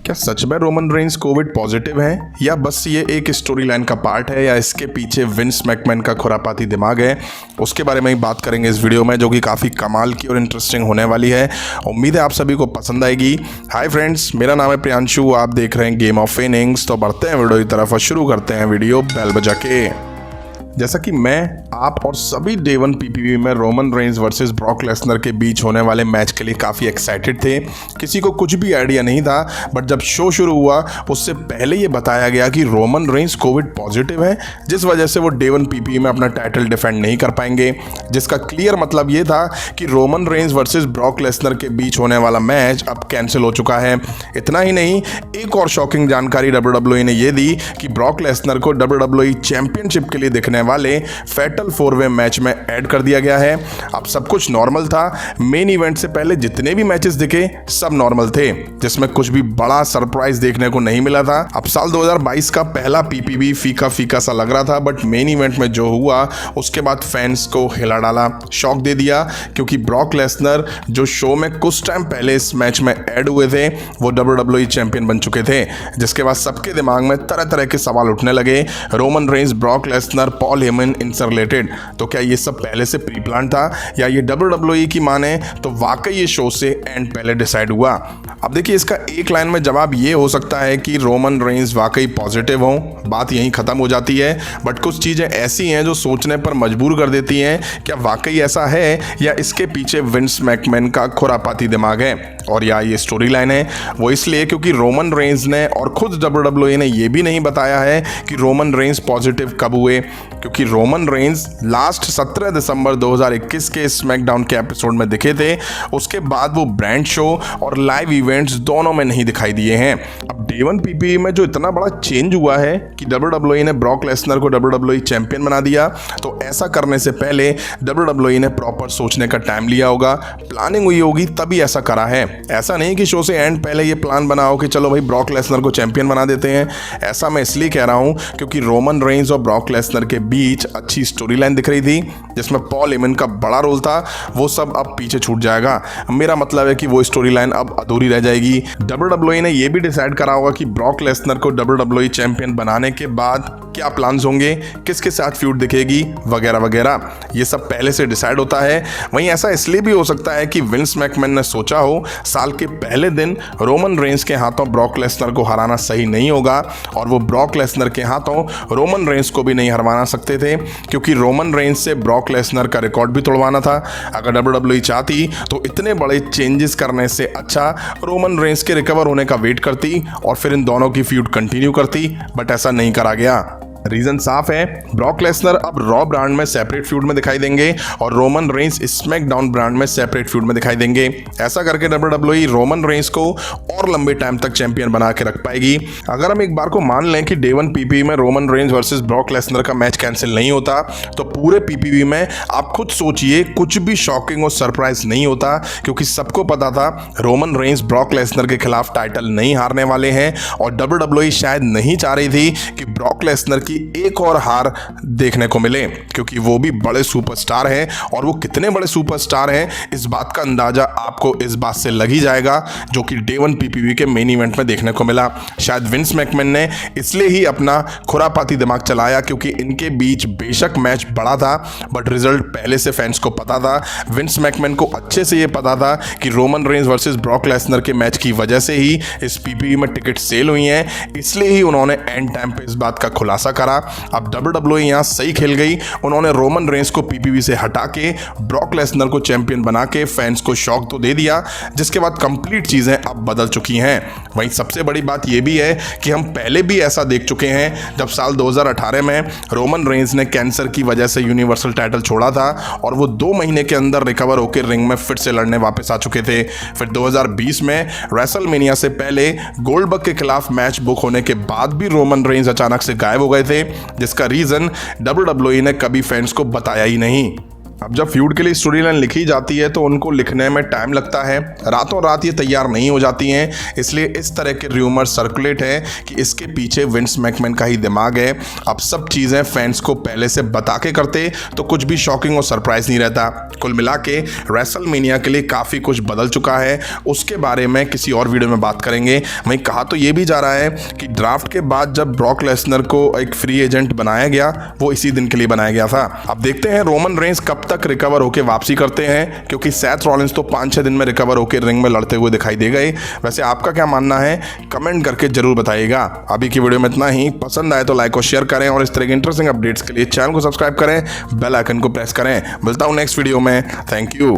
क्या सच में Roman Reigns Covid positive हैं या बस ये एक स्टोरी लाइन का पार्ट है या इसके पीछे विंस मैकमैन का खुरापाती दिमाग है, उसके बारे में ही बात करेंगे इस वीडियो में, जो कि काफ़ी कमाल की और इंटरेस्टिंग होने वाली है। उम्मीद है आप सभी को पसंद आएगी। हाय फ्रेंड्स, मेरा नाम है प्रियांशु, आप देख रहे हैं गेम ऑफ इनिंग्स। तो बढ़ते हैं वीडियो की तरफ और शुरू करते हैं वीडियो बेल बजा के। जैसा कि मैं, आप और सभी डे वन पीपीवी में Roman Reigns versus Brock Lesnar के बीच होने वाले मैच के लिए काफ़ी एक्साइटेड थे। किसी को कुछ भी आइडिया नहीं था, बट जब शो शुरू हुआ उससे पहले ये बताया गया कि रोमन रेंस कोविड पॉजिटिव है, जिस वजह से वो डे वन पीपीवी में अपना टाइटल डिफेंड नहीं कर पाएंगे। जिसका क्लियर मतलब ये था कि Roman Reigns versus Brock Lesnar के बीच होने वाला मैच अब कैंसिल हो चुका है। इतना ही नहीं, एक और शॉकिंग जानकारी डब्ल्यूडब्ल्यूई ने ये दी कि ब्रॉक लेसनर को डब्ल्यूडब्ल्यूई चैंपियनशिप के लिए दिखने वाले फैटल 4-वे मैच में ऐड कर दिया गया है। अब सब कुछ नॉर्मल था। मेन इवेंट से पहले जितने भी मैचेस दिखे सब नॉर्मल थे, जिसमें कुछ भी बड़ा सरप्राइज देखने को नहीं मिला था। अब साल 2022 का पहला पीपीवी फीका फीका सा लग रहा था, बट मेन इवेंट में जो हुआ उसके बाद फैंस को हिला डाला, शॉक दे दिया, क्योंकि ब्रॉक लेसनर जो शो में कुछ टाइम पहले इस मैच में ऐड हुए थे वो डब्ल्यूडब्ल्यूई चैंपियन बन चुके थे। जिसके बाद सबके दिमाग में तरह तरह के सवाल उठने लगे। Roman Reigns, Brock Lesnar, Paul Heyman इनसे रिलेटेड। तो क्या ये सब पहले से प्री प्लान था या ये डब्ल्यूडब्ल्यूई की माने तो वाकई ये शो से एंड पहले डिसाइड हुआ? अब देखिए, इसका एक लाइन में जवाब ये हो सकता है कि रोमन रेंस वाकई पॉजिटिव हो, बात यहीं खत्म हो जाती है। बट कुछ चीजें ऐसी हैं जो सोचने पर मजबूर कर देती हैं, क्या वाकई ऐसा है या इसके पीछे विंस मैकमैन का खुरापाती दिमाग है? और या ये स्टोरी लाइन है वो इसलिए क्योंकि रोमन रेंस ने और खुद डब्ल्यूडब्ल्यूई ने ये भी नहीं बताया है कि रोमन रेंस पॉजिटिव कब हुए, क्योंकि रोमन रेंस लास्ट 17 दिसंबर 2021 के स्मैकडाउन के एपिसोड में दिखे थे। उसके बाद वो ब्रांड शो और लाइव इवेंट्स दोनों में नहीं दिखाई दिए हैं। अब डे वन पीपीवी में जो इतना बड़ा चेंज हुआ है कि डब्ल्यूडब्ल्यूई ने ब्रॉक लेसनर को डब्ल्यूडब्ल्यूई चैंपियन बना दिया, तो ऐसा करने से पहले डब्ल्यूडब्ल्यूई ने प्रॉपर सोचने का टाइम लिया होगा, प्लानिंग हुई होगी, तभी ऐसा करा है। ऐसा नहीं कि शो से एंड पहले ये प्लान बना हो कि चलो भाई ब्रॉक लेसनर को चैंपियन बना देते हैं। ऐसा मैं इसलिए कह रहा हूं क्योंकि रोमन रेंस और ब्रॉक लेसनर के बीच अच्छी स्टोरी लाइन दिख रही थी, जिसमें पॉल हेमन का बड़ा रोल था। वो सब अब पीछे छूट जाएगा। मेरा मतलब है कि वो स्टोरी लाइन अब अधूरी रह जाएगी। डब्ल्यूडब्ल्यूई ने ये भी डिसाइड करा होगा कि ब्रॉक लेसनर को डब्ल्यूडब्ल्यूई चैंपियन बनाने के बाद क्या प्लान्स होंगे, किसके साथ फ्यूड दिखेगी, वगैरह वगैरह। ये सब पहले से डिसाइड होता है। वहीं ऐसा इसलिए भी हो सकता है कि विंस मैकमैन ने सोचा हो साल के पहले दिन रोमन रेंस के हाथों ब्रॉक लेसनर को हराना सही नहीं होगा, और वो ब्रॉक लेसनर के हाथों रोमन रेंस को भी नहीं हरवाना सकते थे, क्योंकि रोमन रेंस से ब्रॉक लेसनर का रिकॉर्ड भी तोड़वाना था। अगर डब्ल्यूडब्ल्यूई चाहती तो इतने बड़े चेंजेस करने से अच्छा रोमन रेंस के रिकवर होने का वेट करती और फिर इन दोनों की फ्यूड कंटिन्यू करती, बट ऐसा नहीं करा गया। रीजन साफ है, ब्रॉक लेसनर अब रॉ ब्रांड में सेपरेट फ्यूड में दिखाई देंगे और रोमन रेंस स्मैकडाउन ब्रांड में सेपरेट फ्यूड में दिखाई देंगे। ऐसा करके डब्ल्यूडब्ल्यूई रोमन रेंस को और लंबे टाइम तक चैंपियन बना के रख पाएगी। अगर हम एक बार को मान लें कि डे वन पीपीवी में Roman Reigns versus Brock Lesnar का मैच कैंसिल नहीं होता, तो पूरे पीपीवी में आप खुद सोचिए कुछ भी शॉकिंग और सरप्राइज नहीं होता, क्योंकि सबको पता था रोमन रेंस ब्रॉक लेसनर के खिलाफ टाइटल नहीं हारने वाले हैं, और डब्ल्यूडब्ल्यूई शायद नहीं चाह रही थी कि ब्रॉक लेसनर की एक और हार देखने को मिले, क्योंकि वो भी बड़े सुपरस्टार हैं। और वो कितने बड़े सुपरस्टार हैं इस बात का अंदाजा आपको इस बात से लग ही जाएगा, जो कि डे वन पीपीवी के मेन इवेंट में देखने को मिला। शायद विंस मैकमैन ने इसलिए ही अपना खुरापाती दिमाग चलाया, क्योंकि इनके बीच बेशक मैच बड़ा था, बट रिजल्ट पहले से फैंस को पता था। विंस मैकमैन को अच्छे से ये पता था कि Roman Reigns versus Brock Lesnar के मैच की वजह से ही इस पीपीवी में टिकट सेल हुई हैं, इसलिए ही उन्होंने एंड टाइम पे इस बात का खुलासा करा। अब डब्ल्यूडब्ल्यूई यहां सही खेल गई। उन्होंने रोमन रेंस को पीपीवी से हटा के ब्रॉक लेसनर को चैंपियन बना के फैंस को शॉक तो दे दिया, जिसके बाद कंप्लीट चीजें अब बदल चुकी हैं। वहीं सबसे बड़ी बात यह भी है कि हम पहले भी ऐसा देख चुके हैं, जब साल 2018 में रोमन रेंस ने कैंसर की वजह से यूनिवर्सल टाइटल छोड़ा था और वो 2 महीने के अंदर रिकवर होकर रिंग में फिर से लड़ने वापस आ चुके थे। फिर 2020 में रेसलमेनिया से पहले गोल्डबर्ग के खिलाफ मैच बुक होने के बाद भी रोमन रेंस अचानक से गायब हो गए थे, जिसका रीजन डब्ल्यूडब्ल्यूई ने कभी फैंस को बताया ही नहीं। अब जब फ्यूड के लिए स्टोरी लाइन लिखी जाती है तो उनको लिखने में टाइम लगता है, रातों रात ये तैयार नहीं हो जाती हैं। इसलिए इस तरह के र्यूमर सर्कुलेट है कि इसके पीछे विंस मैकमैन का ही दिमाग है। अब सब चीज़ें फैंस को पहले से बता के करते तो कुछ भी शॉकिंग और सरप्राइज नहीं रहता। कुल मिला के रेसलमेनिया के लिए काफ़ी कुछ बदल चुका है, उसके बारे में किसी और वीडियो में बात करेंगे। वहीं कहा तो ये भी जा रहा है कि ड्राफ्ट के बाद जब ब्रॉक लेसनर को एक फ्री एजेंट बनाया गया, वो इसी दिन के लिए बनाया गया था। अब देखते हैं रोमन रेंस कब तक रिकवर होकर वापसी करते हैं, क्योंकि सैथ रॉलिंस तो 5-6 दिन में रिकवर होकर रिंग में लड़ते हुए दिखाई दे गए। वैसे आपका क्या मानना है, कमेंट करके जरूर बताइएगा। अभी की वीडियो में इतना ही। पसंद आए तो लाइक और शेयर करें और इस तरह के इंटरेस्टिंग अपडेट्स के लिए चैनल को सब्सक्राइब करें, बेल आइकन को प्रेस करें। मिलता हूं नेक्स्ट वीडियो में। Thank you.